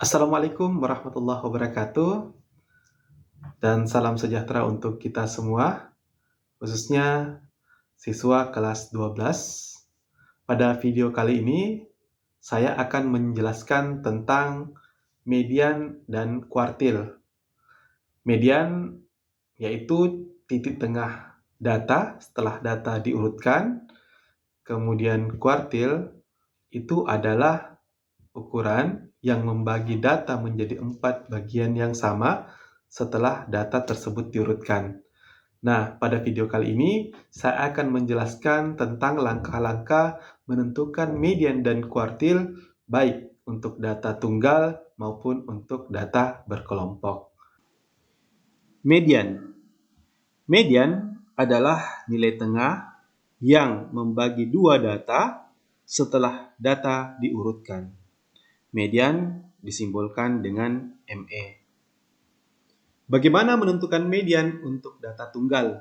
Assalamualaikum warahmatullahi wabarakatuh, dan salam sejahtera untuk kita semua, khususnya siswa kelas 12. Pada video kali ini, saya akan menjelaskan tentang median dan kuartil. Median yaitu titik tengah data setelah data diurutkan, kemudian kuartil itu adalah ukuran yang membagi data menjadi 4 bagian yang sama setelah data tersebut diurutkan. Nah, pada video kali ini saya akan menjelaskan tentang langkah-langkah menentukan median dan kuartil baik untuk data tunggal maupun untuk data berkelompok. Median. Median adalah nilai tengah yang membagi dua data setelah data diurutkan. Median disimbolkan dengan ME. Bagaimana menentukan median untuk data tunggal?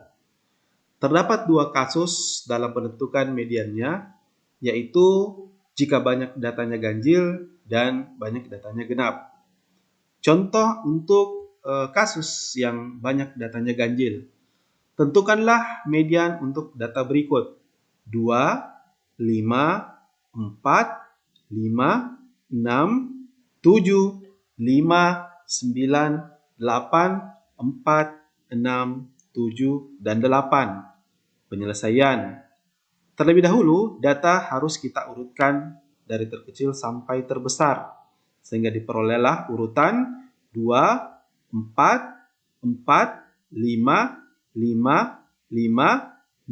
Terdapat dua kasus dalam menentukan mediannya, yaitu jika banyak datanya ganjil dan banyak datanya genap. Contoh untuk kasus yang banyak datanya ganjil. Tentukanlah median untuk data berikut: 2, 5, 4, 5, 6, 7, 5, 9, 8, 4, 6, 7, dan 8. Penyelesaian. Terlebih dahulu, data harus kita urutkan dari terkecil sampai terbesar, sehingga diperolehlah urutan 2, 4, 4, 5, 5, 5,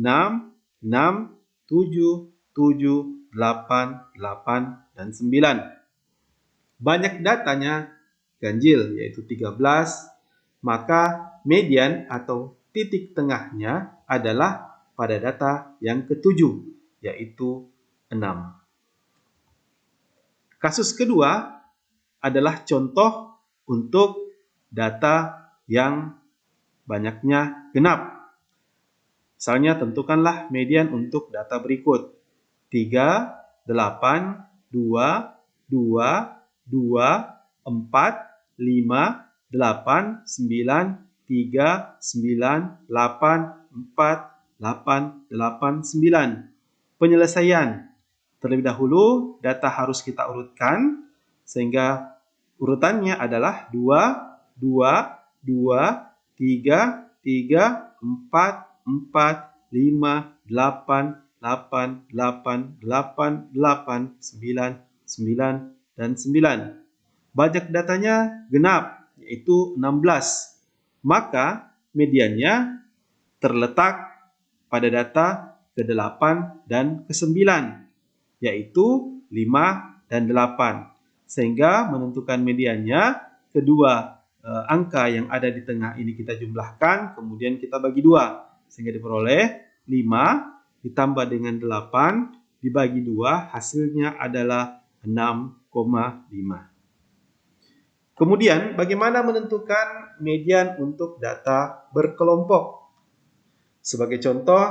6, 6, 7, 7, 8, 8, dan 9. Banyak datanya ganjil, yaitu 13, maka median atau titik tengahnya adalah pada data yang ketujuh, yaitu 6. Kasus kedua adalah contoh untuk data yang banyaknya genap. Misalnya, tentukanlah median untuk data berikut: 3, 8, 2, 2, 2, 4, 5, 8, 9, 3, 9, 8, 4, 8, 8, 9. Penyelesaian. Terlebih dahulu, data harus kita urutkan, sehingga urutannya adalah 2, 2, 2, 3, 3, 4, 4, 5, 8, 8, 8, 8, 8, 9, 9, dan 9. Banyak datanya genap, yaitu 16. Maka mediannya terletak pada data ke-8 dan ke-9, yaitu 5 dan 8. Sehingga menentukan mediannya, kedua angka yang ada di tengah ini kita jumlahkan, kemudian kita bagi 2. Sehingga diperoleh 5 ditambah dengan 8 dibagi 2, hasilnya adalah 6,5. Kemudian, bagaimana menentukan median untuk data berkelompok? Sebagai contoh,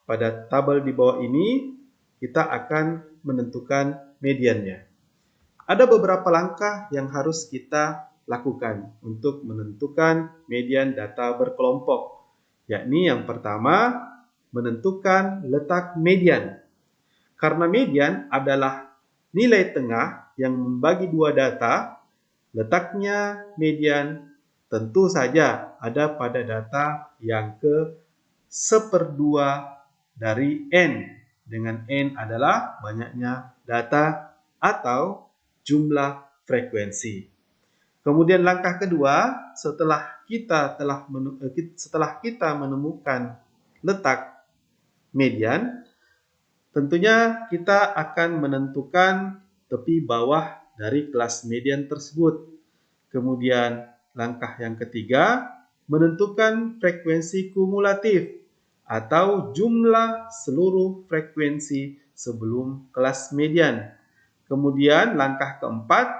pada tabel di bawah ini, kita akan menentukan mediannya. Ada beberapa langkah yang harus kita lakukan untuk menentukan median data berkelompok, yakni yang pertama, menentukan letak median. Karena median adalah nilai tengah yang membagi dua data, letaknya median tentu saja ada pada data yang ke-1/2 dari N, dengan N adalah banyaknya data atau jumlah frekuensi. Kemudian langkah kedua, setelah kita menemukan letak median, tentunya kita akan menentukan tepi bawah dari kelas median tersebut. Kemudian langkah yang ketiga, menentukan frekuensi kumulatif atau jumlah seluruh frekuensi sebelum kelas median. Kemudian langkah keempat,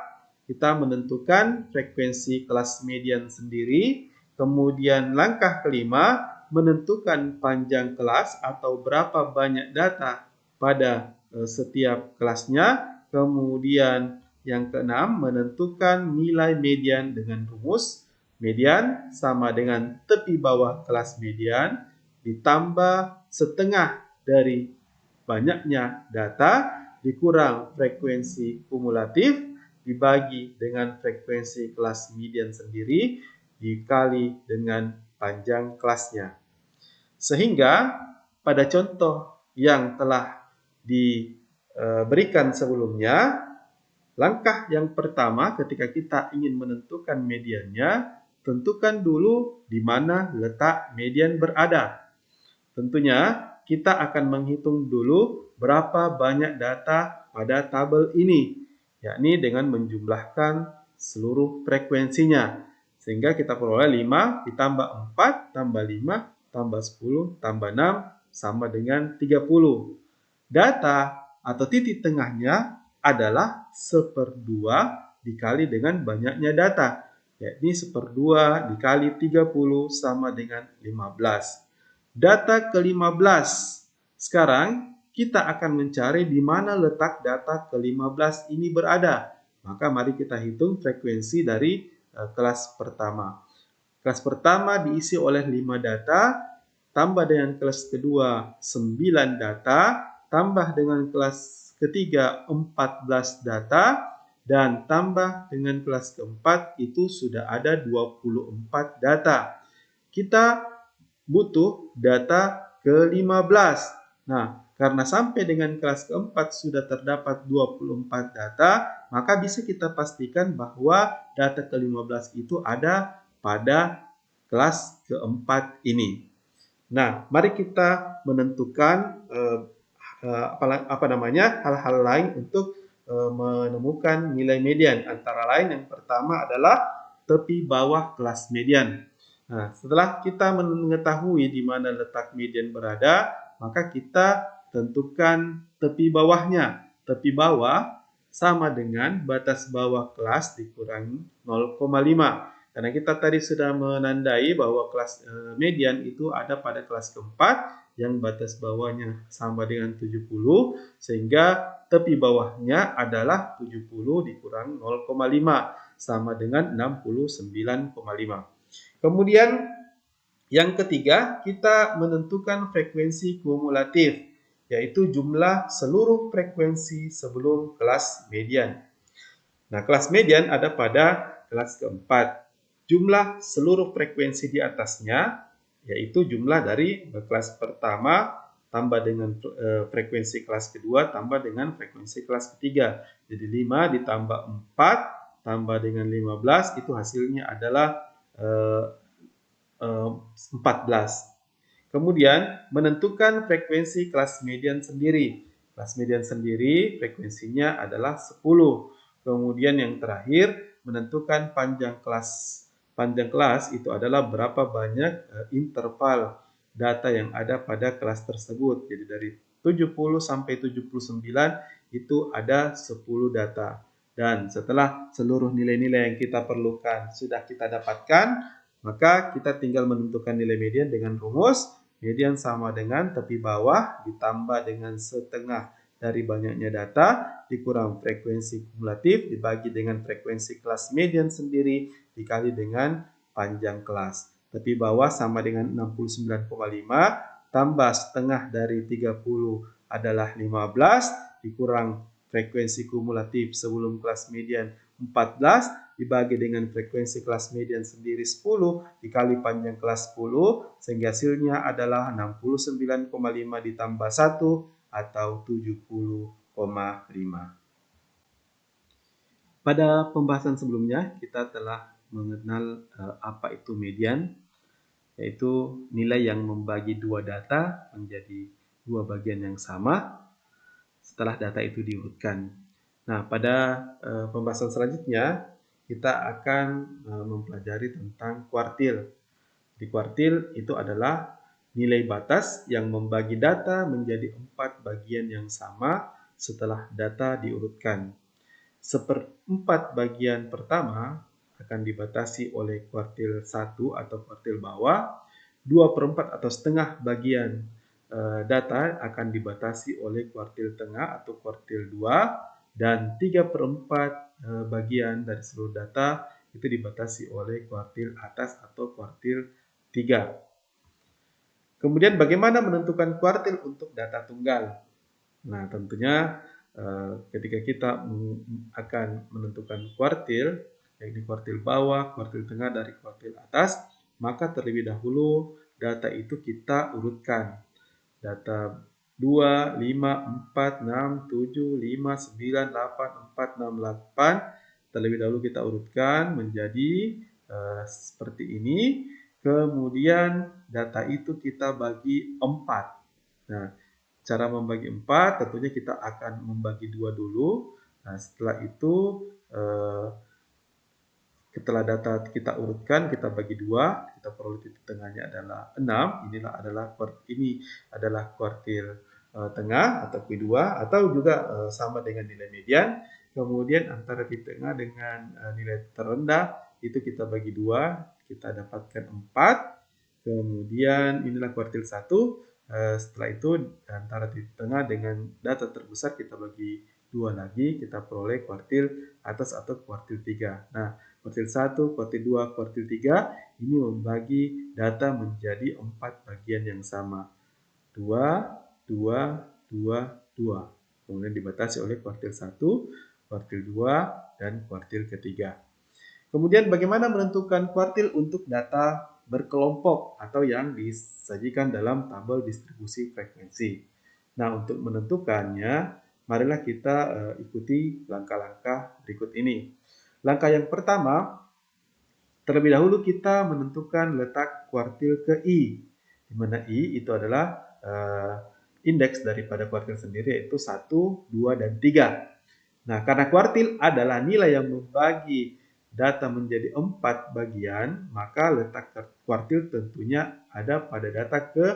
kita menentukan frekuensi kelas median sendiri. Kemudian langkah kelima, menentukan panjang kelas atau berapa banyak data pada setiap kelasnya. Kemudian Yang keenam, menentukan nilai median dengan rumus. Median sama dengan tepi bawah kelas median ditambah setengah dari banyaknya data dikurang frekuensi kumulatif dibagi dengan frekuensi kelas median sendiri dikali dengan panjang kelasnya. Sehingga pada contoh yang telah diberikan sebelumnya, langkah yang pertama ketika kita ingin menentukan mediannya, tentukan dulu di mana letak median berada. Tentunya kita akan menghitung dulu berapa banyak data pada tabel ini, yakni dengan menjumlahkan seluruh frekuensinya. Sehingga kita peroleh 5 ditambah 4 tambah 5 tambah 10 tambah 6 sama dengan 30. Data atau titik tengahnya adalah 1/2 dikali dengan banyaknya data, yakni 1/2 dikali 30 sama dengan 15. Data ke-15. Sekarang kita akan mencari di mana letak data ke-15 ini berada. Maka mari kita hitung frekuensi dari kelas pertama. Kelas pertama diisi oleh 5 data, tambah dengan kelas kedua 9 data, tambah dengan kelas ketiga 14 data, dan tambah dengan kelas keempat itu sudah ada 24 data. Kita butuh data ke-15. Nah, karena sampai dengan kelas keempat sudah terdapat 24 data, maka bisa kita pastikan bahwa data ke-15 itu ada pada kelas keempat ini. Nah, mari kita menentukan hal-hal lain untuk menemukan nilai median. Antara lain yang pertama adalah tepi bawah kelas median. Nah, setelah kita mengetahui di mana letak median berada, maka kita tentukan tepi bawahnya. Tepi bawah sama dengan batas bawah kelas dikurangi 0,5. Karena kita tadi sudah menandai bahwa kelas median itu ada pada kelas keempat yang batas bawahnya sama dengan 70, sehingga tepi bawahnya adalah 70 dikurang 0,5 sama dengan 69,5. Kemudian yang ketiga, kita menentukan frekuensi kumulatif, yaitu jumlah seluruh frekuensi sebelum kelas median. Nah, kelas median ada pada kelas keempat. Jumlah seluruh frekuensi di atasnya, yaitu jumlah dari kelas pertama tambah dengan frekuensi kelas kedua tambah dengan frekuensi kelas ketiga. Jadi 5 ditambah 4 tambah dengan 15 itu hasilnya adalah 14. Kemudian menentukan frekuensi kelas median sendiri. Kelas median sendiri frekuensinya adalah 10. Kemudian yang terakhir menentukan panjang kelas. Panjang kelas itu adalah berapa banyak interval data yang ada pada kelas tersebut. Jadi dari 70 sampai 79 itu ada 10 data. Dan setelah seluruh nilai-nilai yang kita perlukan sudah kita dapatkan, maka kita tinggal menentukan nilai median dengan rumus. Median sama dengan tepi bawah ditambah dengan setengah dari banyaknya data dikurang frekuensi kumulatif dibagi dengan frekuensi kelas median sendiri dikali dengan panjang kelas. Tepi bawah sama dengan 69,5 tambah setengah dari 30 adalah 15 dikurang frekuensi kumulatif sebelum kelas median 14 dibagi dengan frekuensi kelas median sendiri 10 dikali panjang kelas 10 sehingga hasilnya adalah 69,5 ditambah 1 atau 70,5. Pada pembahasan sebelumnya kita telah mengenal apa itu median, yaitu nilai yang membagi dua data menjadi dua bagian yang sama setelah data itu diurutkan. Nah, pada pembahasan selanjutnya kita akan mempelajari tentang kuartil. Di kuartil itu adalah nilai batas yang membagi data menjadi 4 bagian yang sama setelah data diurutkan. 1/4 bagian pertama akan dibatasi oleh kuartil 1 atau kuartil bawah, 2/4 atau setengah bagian data akan dibatasi oleh kuartil tengah atau kuartil 2, dan 3/4 bagian dari seluruh data itu dibatasi oleh kuartil atas atau kuartil 3. Kemudian bagaimana menentukan kuartil untuk data tunggal? Nah, tentunya ketika kita akan menentukan kuartil, yaitu kuartil bawah, kuartil tengah, dari kuartil atas, maka terlebih dahulu data itu kita urutkan. Data 2, 5, 4, 6, 7, 5, 9, 8, 4, 6, 8. Terlebih dahulu kita urutkan menjadi seperti ini. Kemudian data itu kita bagi 4. Nah, cara membagi 4 tentunya kita akan membagi 2 dulu. Nah, setelah itu setelah data kita urutkan, kita bagi 2, kita peroleh titik tengahnya adalah 6. Ini adalah kuartil tengah atau Q2, atau juga sama dengan nilai median. Kemudian antara titik tengah dengan nilai terendah itu kita bagi 2, kita dapatkan 4. Kemudian inilah kuartil 1. Setelah itu antara titik tengah dengan data terbesar kita bagi 2 lagi, kita peroleh kuartil atas atau kuartil 3. Nah, kuartil 1, kuartil 2, kuartil 3 ini membagi data menjadi 4 bagian yang sama. 2, 2, 2, 2. Kemudian dibatasi oleh kuartil 1, kuartil 2, dan kuartil ketiga. Kemudian bagaimana menentukan kuartil untuk data berkelompok atau yang disajikan dalam tabel distribusi frekuensi. Nah, untuk menentukannya, marilah kita ikuti langkah-langkah berikut ini. Langkah yang pertama, terlebih dahulu kita menentukan letak kuartil ke I, di mana I itu adalah indeks daripada kuartil sendiri, yaitu 1, 2, dan 3. Nah, karena kuartil adalah nilai yang membagi data menjadi 4 bagian, maka letak kuartil tentunya ada pada data ke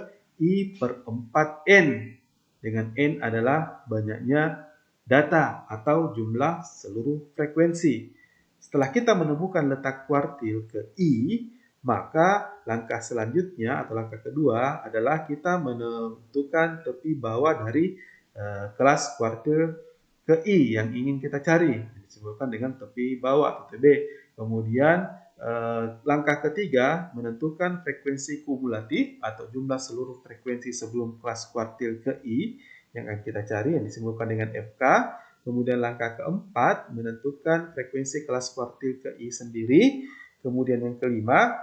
I per 4N, dengan N adalah banyaknya data atau jumlah seluruh frekuensi. Setelah kita menemukan letak kuartil ke I, maka langkah selanjutnya atau langkah kedua adalah kita menentukan tepi bawah dari kelas kuartil ke I yang ingin kita cari, disebutkan dengan tepi bawah atau TB. Kemudian langkah ketiga menentukan frekuensi kumulatif atau jumlah seluruh frekuensi sebelum kelas kuartil ke I yang akan kita cari, yang disebutkan dengan FK. Kemudian langkah keempat menentukan frekuensi kelas kuartil ke I sendiri. Kemudian yang kelima,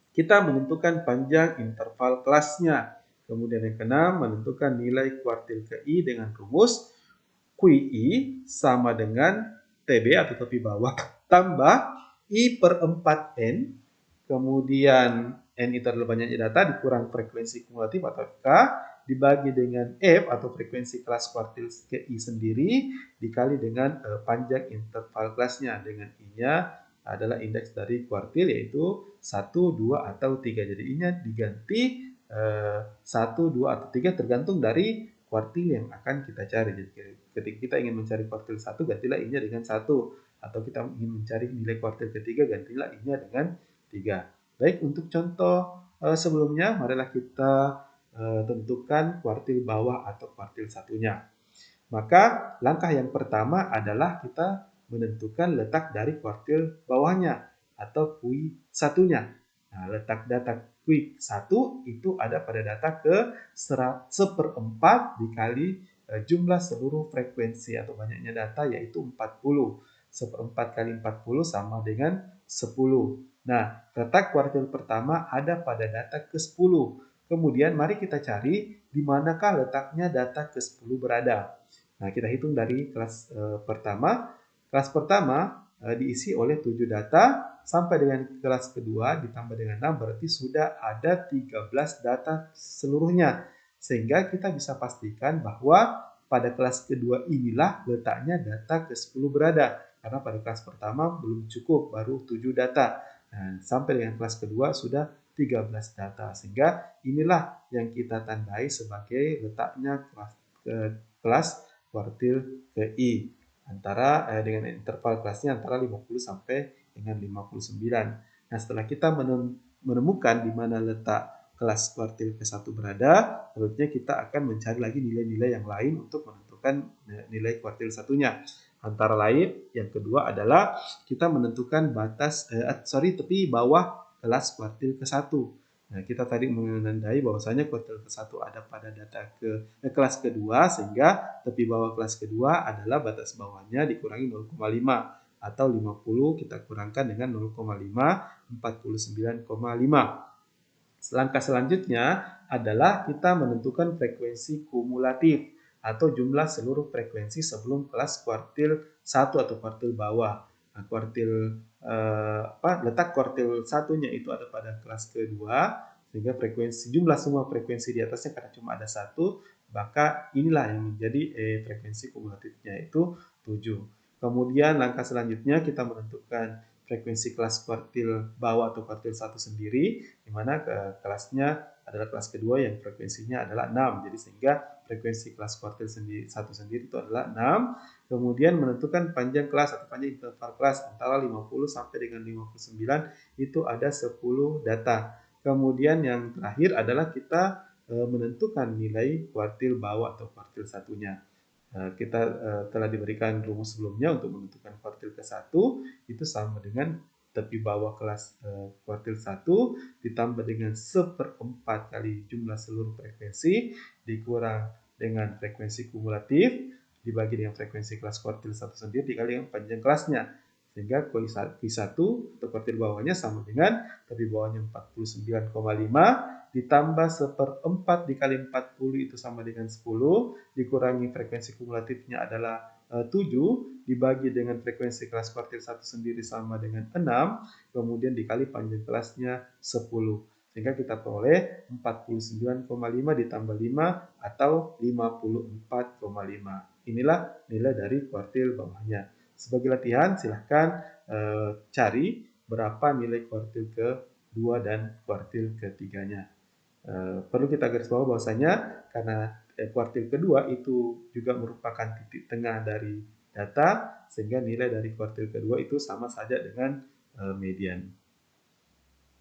kita menentukan panjang interval kelasnya. Kemudian yang keenam, menentukan nilai kuartil ke I dengan rumus QI sama dengan TB atau tepi bawah tambah I per 4N, kemudian N itu adalah banyaknya data dikurang frekuensi kumulatif atau FK, dibagi dengan F atau frekuensi kelas kuartil ke I sendiri, dikali dengan panjang interval kelasnya, dengan I-nya adalah indeks dari kuartil, yaitu 1, 2, atau 3. Jadi I-nya diganti 1, 2, atau 3 tergantung dari kuartil yang akan kita cari. Jadi ketika kita ingin mencari kuartil 1, gantilah I-nya dengan 1. Atau kita ingin mencari nilai kuartil ketiga, gantilah I-nya dengan 3. Baik, untuk contoh sebelumnya, marilah kita tentukan kuartil bawah atau kuartil satunya. Maka langkah yang pertama adalah kita menentukan letak dari kuartil bawahnya atau QI satunya. Nah, letak data QI 1 itu ada pada data ke 1/4 dikali jumlah seluruh frekuensi atau banyaknya data, yaitu 40. 1/4 kali 40 sama dengan 10. Nah, letak kuartil pertama ada pada data ke 10. Kemudian mari kita cari di manakah letaknya data ke 10 berada. Nah, kita hitung dari kelas pertama. Kelas pertama diisi oleh 7 data, sampai dengan kelas kedua ditambah dengan 6, berarti sudah ada 13 data seluruhnya. Sehingga kita bisa pastikan bahwa pada kelas kedua inilah letaknya data ke 10 berada. Karena pada kelas pertama belum cukup, baru 7 data. Nah, sampai dengan kelas kedua sudah 13 data. Sehingga inilah yang kita tandai sebagai letaknya kelas kuartil ke I. Antara dengan interval kelasnya antara 50 sampai dengan 59. Nah, setelah kita menemukan di mana letak kelas kuartil ke 1 berada, selanjutnya kita akan mencari lagi nilai-nilai yang lain untuk menentukan menentukan nilai kuartil satunya. Antara lain, yang kedua adalah kita menentukan batas, tepi bawah kelas kuartil ke-1. Nah, kita tadi menandai bahwasanya kuartil ke-1 ada pada data kelas kedua, sehingga tepi bawah kelas kedua adalah batas bawahnya dikurangi 0,5 atau 50 kita kurangkan dengan 0,5, 49,5. Langkah selanjutnya adalah kita menentukan frekuensi kumulatif atau jumlah seluruh frekuensi sebelum kelas kuartil 1 atau kuartil bawah. Nah, letak kuartil satunya itu ada pada kelas kedua, sehingga jumlah semua frekuensi di atasnya karena cuma ada satu, maka inilah yang menjadi frekuensi kumulatifnya itu 7. Kemudian langkah selanjutnya kita menentukan frekuensi kelas kuartil bawah atau kuartil 1 sendiri, di mana kelasnya adalah kelas kedua yang frekuensinya adalah 6. Jadi sehingga frekuensi kelas kuartil 1 sendiri itu adalah 6. Kemudian menentukan panjang kelas atau panjang interval kelas antara 50 sampai dengan 59 itu ada 10 data. Kemudian yang terakhir adalah kita menentukan nilai kuartil bawah atau kuartil satunya. Kita telah diberikan rumus sebelumnya untuk menentukan kuartil ke-1 itu sama dengan tepi bawah kelas kuartil 1 ditambah dengan 1/4 kali jumlah seluruh frekuensi dikurang dengan frekuensi kumulatif dibagi dengan frekuensi kelas kuartil 1 sendiri dikali dengan panjang kelasnya. Sehingga Q1 atau kuartil bawahnya sama dengan tepi bawahnya 49,5 ditambah 1/4 dikali 40 itu sama dengan 10, dikurangi frekuensi kumulatifnya adalah 7, dibagi dengan frekuensi kelas kuartil 1 sendiri sama dengan 6, kemudian dikali panjang kelasnya 10. Sehingga kita peroleh 49,5 ditambah 5 atau 54,5. Inilah nilai dari kuartil bawahnya. Sebagai latihan, silahkan cari berapa nilai kuartil ke-2 dan kuartil ketiganya. Perlu kita garis bawah bahwasanya karena kuartil kedua itu juga merupakan titik tengah dari data, sehingga nilai dari kuartil kedua itu sama saja dengan median.